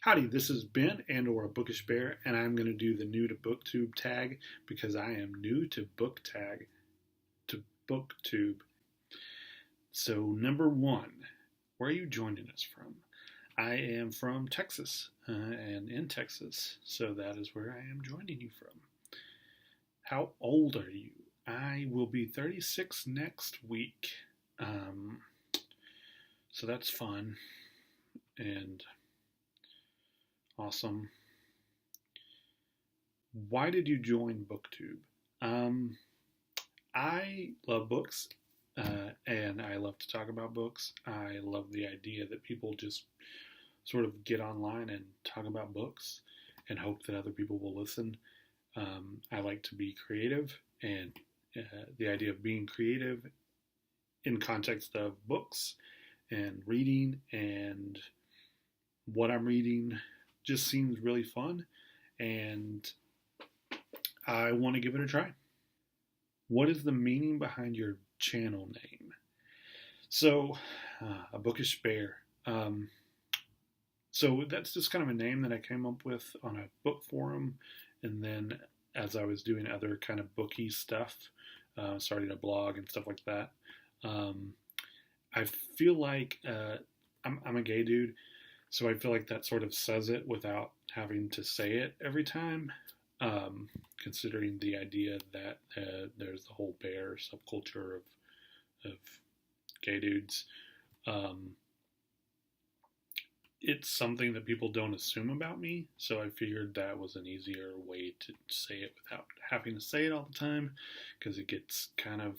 Howdy, this is Ben and/or a Bookish Bear, and I'm going to do the new to Booktube tag because I am new to Booktube. So, number one, where are you joining us from? I am from Texas, and in Texas, so that is where I am joining you from. How old are you? I will be 36 next week, so that's fun and awesome. Why did you join Booktube? I love books, and I love to talk about books. I love the idea that people just sort of get online and talk about books and hope that other people will listen. I like to be creative, and the idea of being creative in context of books and reading and what I'm reading just seems really fun, and I want to give it a try. What is the meaning behind your channel name? So, a Bookish Bear. So that's just kind of a name that I came up with on a book forum, and then as I was doing other kind of booky stuff, starting a blog and stuff like that, I feel like I'm a gay dude, so I feel like that sort of says it without having to say it every time, considering the idea that there's the whole bear subculture of gay dudes. It's something that people don't assume about me, so I figured that was an easier way to say it without having to say it all the time, because it gets kind of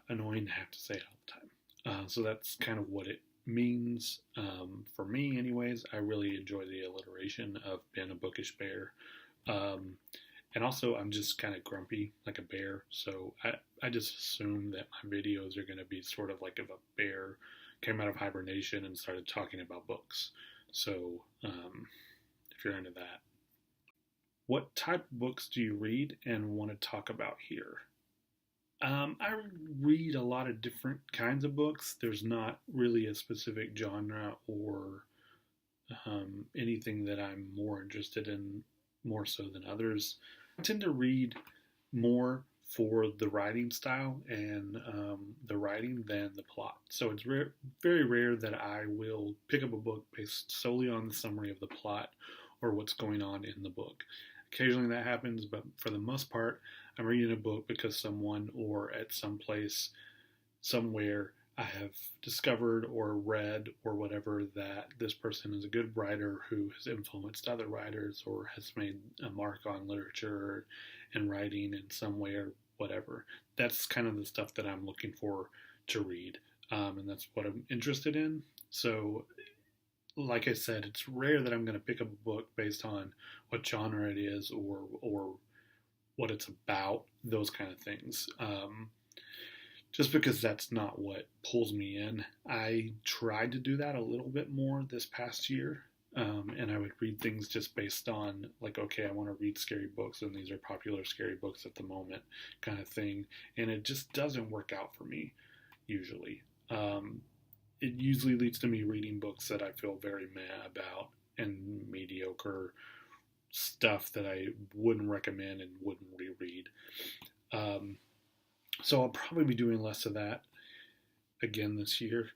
annoying to have to say it all the time. So that's kind of what it means for me anyways. I really enjoy the alliteration of being a Bookish Bear. And also I'm just kind of grumpy like a bear, so I just assume that my videos are going to be sort of like if a bear came out of hibernation and started talking about books. So if you're into that. What type of books do you read and want to talk about here? I read a lot of different kinds of books. There's not really a specific genre or anything that I'm more interested in more so than others. I tend to read more for the writing style and the writing than the plot. So it's very rare that I will pick up a book based solely on the summary of the plot or what's going on in the book. Occasionally that happens, but for the most part, I'm reading a book because someone or at some place, somewhere, I have discovered or read or whatever that this person is a good writer who has influenced other writers or has made a mark on literature and writing in some way or whatever. That's kind of the stuff that I'm looking for to read, and that's what I'm interested in. So, like I said, it's rare that I'm going to pick up a book based on what genre it is or what it's about, those kind of things. Just because that's not what pulls me in. I tried to do that a little bit more this past year, and I would read things just based on, like, okay, I want to read scary books, and these are popular scary books at the moment, kind of thing. And it just doesn't work out for me, usually. It usually leads to me reading books that I feel very meh about and mediocre stuff that I wouldn't recommend and wouldn't reread. So I'll probably be doing less of that again this year.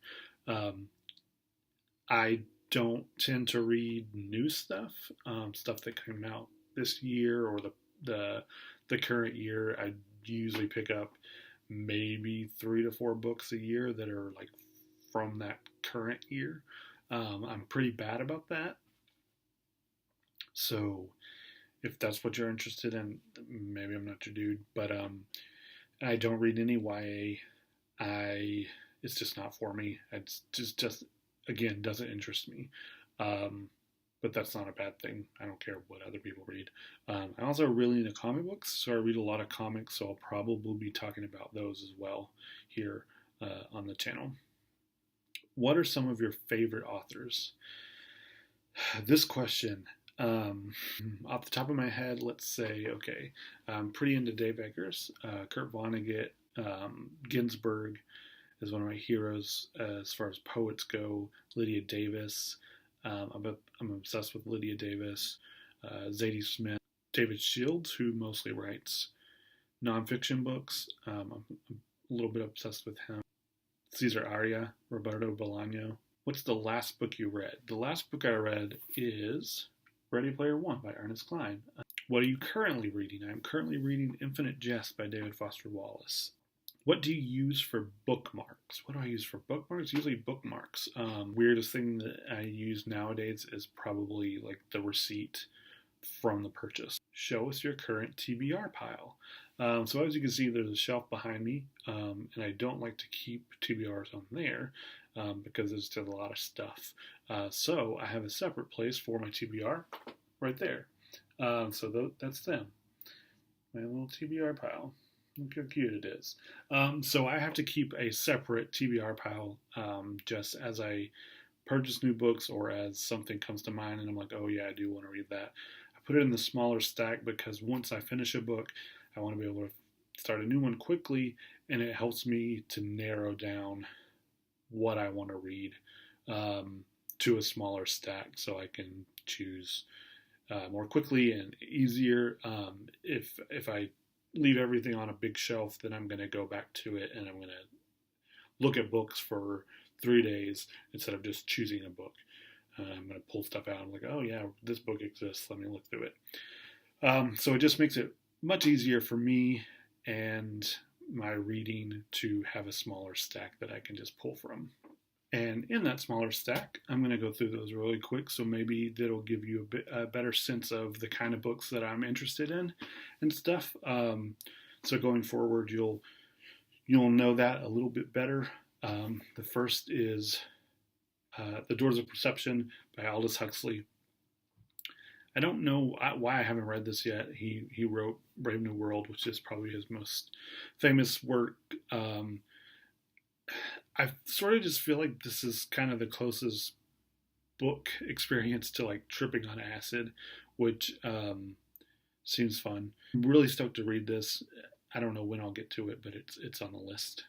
I don't tend to read new stuff, stuff that came out this year or the current year. I usually pick up maybe 3 to 4 books a year that are like from that current year. I'm pretty bad about that. So if that's what you're interested in, maybe I'm not your dude. But I don't read any YA. It's just not for me. It's just again, doesn't interest me. But that's not a bad thing. I don't care what other people read. I'm also really into comic books, so I read a lot of comics, so I'll probably be talking about those as well here on the channel. What are some of your favorite authors? This question, off the top of my head, let's say, okay, I'm pretty into Dave Eggers, Kurt Vonnegut, Ginsberg is one of my heroes as far as poets go, Lydia Davis, I'm obsessed with Lydia Davis, Zadie Smith, David Shields, who mostly writes nonfiction books. I'm a little bit obsessed with him. Cesar Aria, Roberto Bolaño. What's the last book you read? The last book I read is Ready Player One by Ernest Cline. What are you currently reading? I'm currently reading Infinite Jest by David Foster Wallace. What do you use for bookmarks? What do I use for bookmarks? Usually bookmarks. Weirdest thing that I use nowadays is probably like the receipt from the purchase. Show us your current TBR pile. So as you can see, there's a shelf behind me, and I don't like to keep TBRs on there because there's just a lot of stuff. So I have a separate place for my TBR right there. So that's them. My little TBR pile. Look how cute it is. So I have to keep a separate TBR pile just as I purchase new books or as something comes to mind and I'm like, oh yeah, I do want to read that. I put it in the smaller stack because once I finish a book, I want to be able to start a new one quickly, and it helps me to narrow down what I want to read to a smaller stack so I can choose more quickly and easier. If I leave everything on a big shelf, then I'm going to go back to it and I'm going to look at books for 3 days instead of just choosing a book. I'm going to pull stuff out. I'm like, oh yeah, this book exists. Let me look through it. So it just makes it much easier for me and my reading to have a smaller stack that I can just pull from. And in that smaller stack, I'm going to go through those really quick, so maybe that'll give you a better sense of the kind of books that I'm interested in and stuff. So going forward, you'll know that a little bit better. The first is The Doors of Perception by Aldous Huxley. I don't know why I haven't read this yet. He wrote Brave New World, which is probably his most famous work. I sort of just feel like this is kind of the closest book experience to like tripping on acid, which seems fun. I'm really stoked to read this. I don't know when I'll get to it, but it's on the list.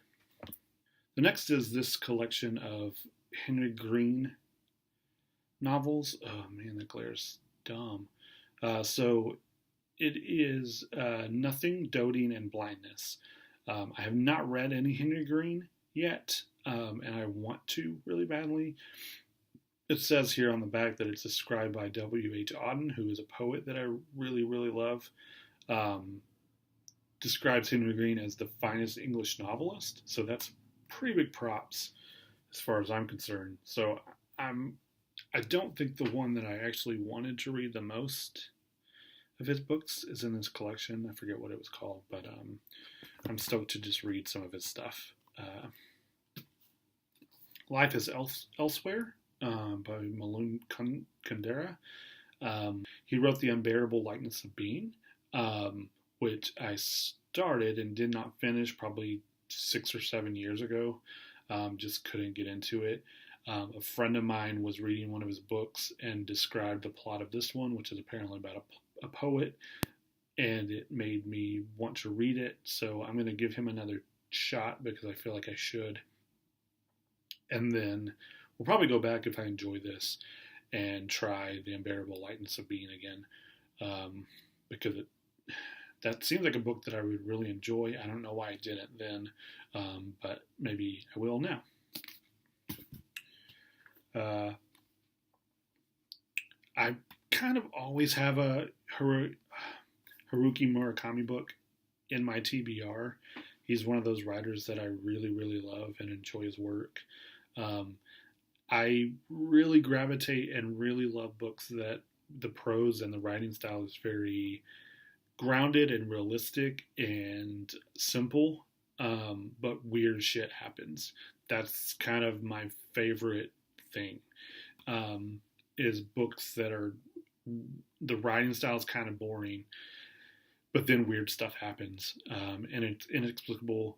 The next is this collection of Henry Green novels. Oh man, the glare's dumb. So it is Nothing, Doting, and Blindness. I have not read any Henry Green yet, and I want to really badly. It says here on the back that it's described by W.H. Auden, who is a poet that I really, really love. Describes Henry Green as the finest English novelist, so that's pretty big props as far as I'm concerned. So I don't think the one that I actually wanted to read the most of his books is in this collection. I forget what it was called, but I'm stoked to just read some of his stuff. Life is Elsewhere by Milan Kundera. He wrote The Unbearable Lightness of Being, which I started and did not finish probably 6 or 7 years ago. Just couldn't get into it. A friend of mine was reading one of his books and described the plot of this one, which is apparently about a poet, and it made me want to read it. So I'm going to give him another shot because I feel like I should. And then we'll probably go back if I enjoy this and try The Unbearable Lightness of Being again, because that seems like a book that I would really enjoy. I don't know why I didn't then, but maybe I will now. I kind of always have a Haruki Murakami book in my TBR. He's one of those writers that I really, really love and enjoy his work. I really gravitate and really love books that the prose and the writing style is very grounded and realistic and simple, but weird shit happens. That's kind of my favorite thing, is books that are, the writing style is kind of boring, but then weird stuff happens, and it's inexplicable.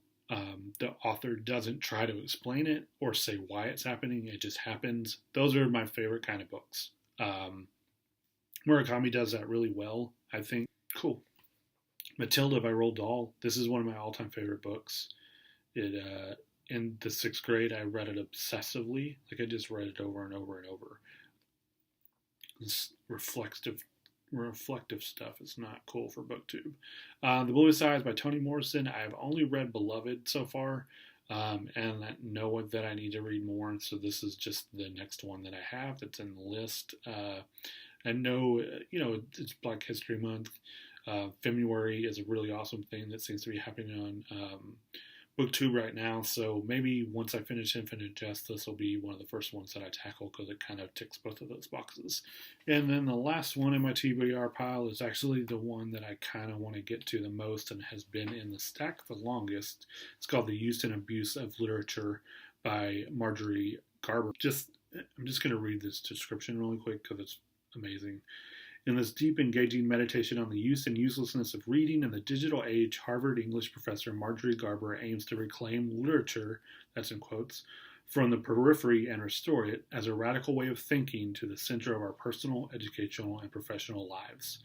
The author doesn't try to explain it or say why it's happening. It just happens. Those are my favorite kind of books. Murakami does that really well, I think. Cool. Matilda by Roald Dahl. This is one of my all-time favorite books. In the 6th grade, I read it obsessively. Like, I just read it over and over and over. reflective stuff is not cool for BookTube. The Bluest Eyes by Toni Morrison. I have only read Beloved so far, and I know that I need to read more, so this is just the next one that I have that's in the list. I know, it's Black History Month. February is a really awesome thing that seems to be happening on BookTube right now, so maybe once I finish Infinite Jest, this will be one of the first ones that I tackle because it kind of ticks both of those boxes. And then the last one in my TBR pile is actually the one that I kind of want to get to the most and has been in the stack the longest. It's called The Use and Abuse of Literature by Marjorie Garber. I'm just going to read this description really quick because it's amazing. In this deep, engaging meditation on the use and uselessness of reading in the digital age, Harvard English professor Marjorie Garber aims to reclaim literature, that's in quotes, from the periphery and restore it as a radical way of thinking to the center of our personal, educational, and professional lives.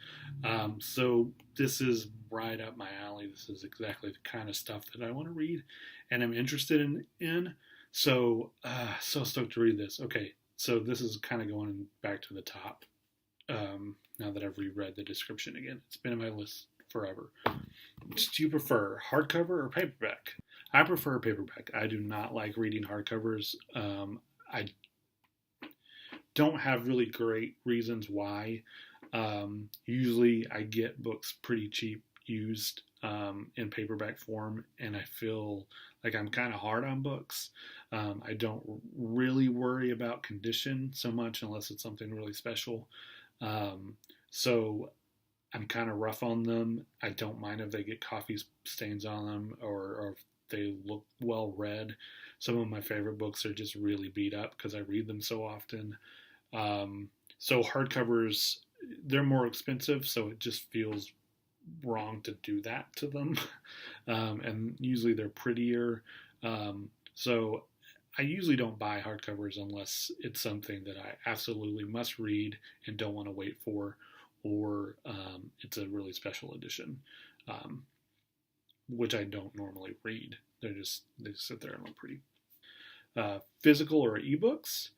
So this is right up my alley. This is exactly the kind of stuff that I want to read and I'm interested in. So stoked to read this. Okay, so this is kind of going back to the top. Now that I've reread the description again. It's been on my list forever. Do you prefer hardcover or paperback? I prefer paperback. I do not like reading hardcovers. I don't have really great reasons why. Usually I get books pretty cheap used in paperback form, and I feel like I'm kind of hard on books. I don't really worry about condition so much unless it's something really special. So I'm kind of rough on them. I don't mind if they get coffee stains on them or if they look well read. Some of my favorite books are just really beat up because I read them so often. So hardcovers, they're more expensive, so it just feels wrong to do that to them. And usually they're prettier. So I usually don't buy hardcovers unless it's something that I absolutely must read and don't want to wait for, or it's a really special edition, which I don't normally read. They just sit there and look pretty. Physical or ebooks?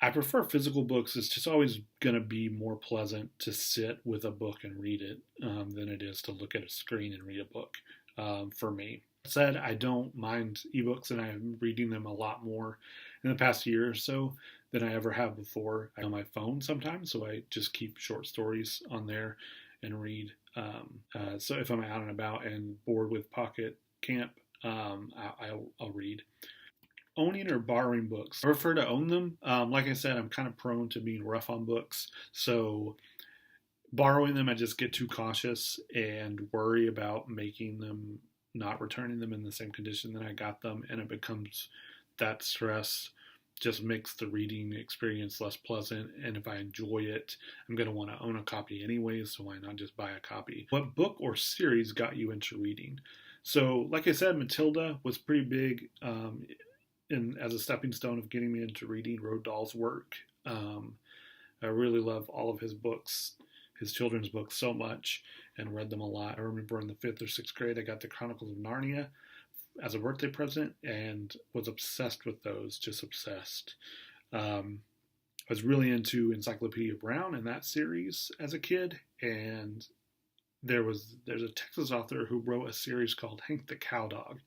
I prefer physical books. It's just always going to be more pleasant to sit with a book and read it than it is to look at a screen and read a book for me. That said, I don't mind ebooks, and I'm reading them a lot more in the past year or so than I ever have before. I'm on my phone sometimes, so I just keep short stories on there and read. So if I'm out and about and bored with Pocket Camp, I'll read. Owning or borrowing books? I prefer to own them. Like I said, I'm kind of prone to being rough on books, so borrowing them, I just get too cautious and worry about not returning them in the same condition that I got them, and it becomes that stress just makes the reading experience less pleasant, and if I enjoy it, I'm going to want to own a copy anyways, so why not just buy a copy? What book or series got you into reading? So, like I said, Matilda was pretty big as a stepping stone of getting me into reading Roald Dahl's work. I really love all of his books, his children's books, so much, and read them a lot. I remember in the 5th or 6th grade, I got the Chronicles of Narnia as a birthday present and was obsessed with those, just obsessed. I was really into Encyclopedia Brown and that series as a kid, and there's a Texas author who wrote a series called Hank the Cowdog,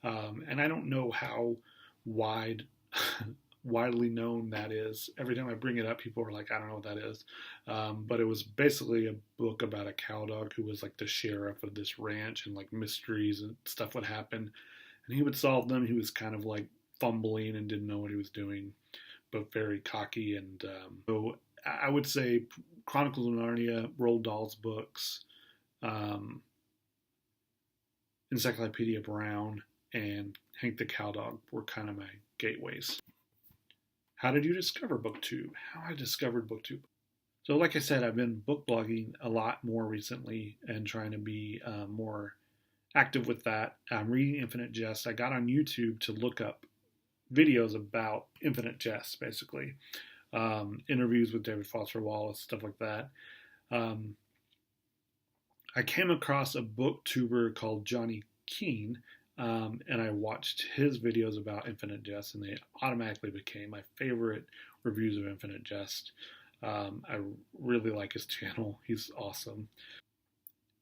and I don't know how widely known that is. Every time I bring it up, people are like, I don't know what that is. But it was basically a book about a cowdog who was like the sheriff of this ranch, and like mysteries and stuff would happen. And he would solve them. He was kind of like fumbling and didn't know what he was doing, but very cocky. And so I would say Chronicles of Narnia, Roald Dahl's books, Encyclopedia Brown, and Hank the Cowdog were kind of my gateways. How did you discover BookTube? How I discovered BookTube. So like I said, I've been book blogging a lot more recently and trying to be more active with that. I'm reading Infinite Jest. I got on YouTube to look up videos about Infinite Jest, basically. Interviews with David Foster Wallace, stuff like that. I came across a booktuber called Johnny Keene, and I watched his videos about Infinite Jest, and they automatically became my favorite reviews of Infinite Jest. I really like his channel. He's awesome.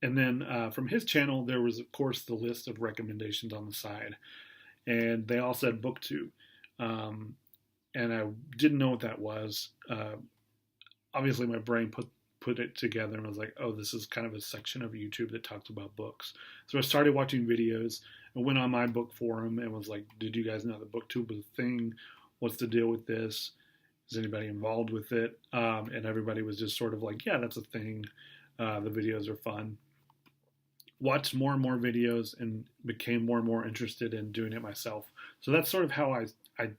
And then from his channel, there was, of course, the list of recommendations on the side. And they all said BookTube. And I didn't know what that was. Obviously, my brain put it together and was like, oh, this is kind of a section of YouTube that talks about books. So I started watching videos and went on my book forum and was like, did you guys know that BookTube was a thing? What's the deal with this? Is anybody involved with it? And everybody was just sort of like, yeah, that's a thing. The videos are fun. Watched more and more videos and became more and more interested in doing it myself. So that's sort of how I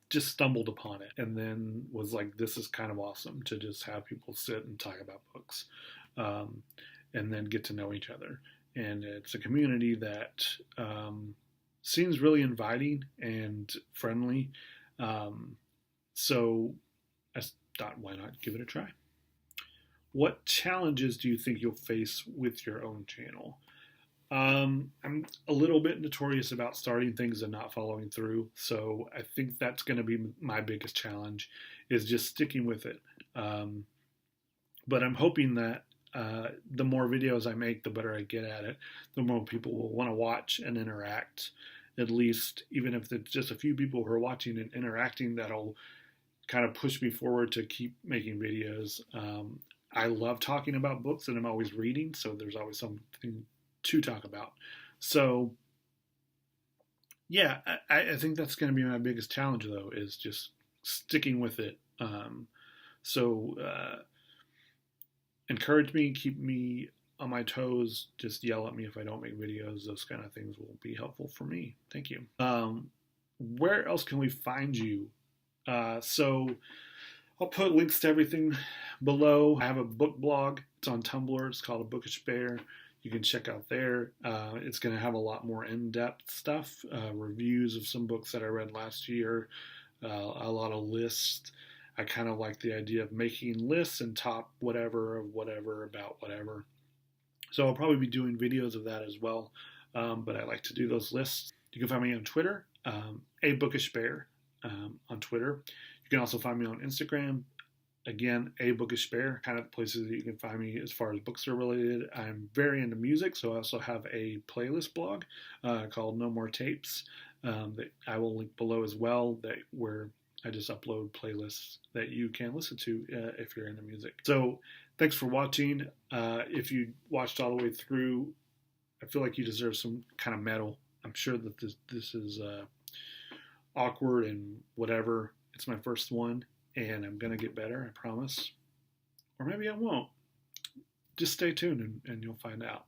just stumbled upon it, and then was like, this is kind of awesome to just have people sit and talk about books, and then get to know each other. And it's a community that seems really inviting and friendly. So I thought, why not give it a try? What challenges do you think you'll face with your own channel? I'm a little bit notorious about starting things and not following through, so I think that's going to be my biggest challenge, is just sticking with it. But I'm hoping that the more videos I make, the better I get at it, the more people will want to watch and interact. At least, even if it's just a few people who are watching and interacting, that'll kind of push me forward to keep making videos. I love talking about books, and I'm always reading, so there's always something to talk about. So yeah, I think that's going to be my biggest challenge, though, is just sticking with it. So encourage me, keep me on my toes, just yell at me if I don't make videos. Those kind of things will be helpful for me. Thank you. Where else can we find you? So I'll put links to everything below. I have a book blog. It's on Tumblr. It's called A Bookish Bear. You can check out there. It's going to have a lot more in-depth stuff, reviews of some books that I read last year, a lot of lists. I kind of like the idea of making lists and top whatever of whatever about whatever. So I'll probably be doing videos of that as well, but I like to do those lists. You can find me on Twitter, A Bookish Bear on Twitter. You can also find me on Instagram. Again, A Bookish Bear, kind of the places that you can find me as far as books are related. I'm very into music, so I also have a playlist blog called No More Tapes that I will link below as well, where I just upload playlists that you can listen to if you're into music. So thanks for watching. If you watched all the way through, I feel like you deserve some kind of medal. I'm sure that this is awkward and whatever. It's my first one. And I'm going to get better, I promise. Or maybe I won't. Just stay tuned and you'll find out.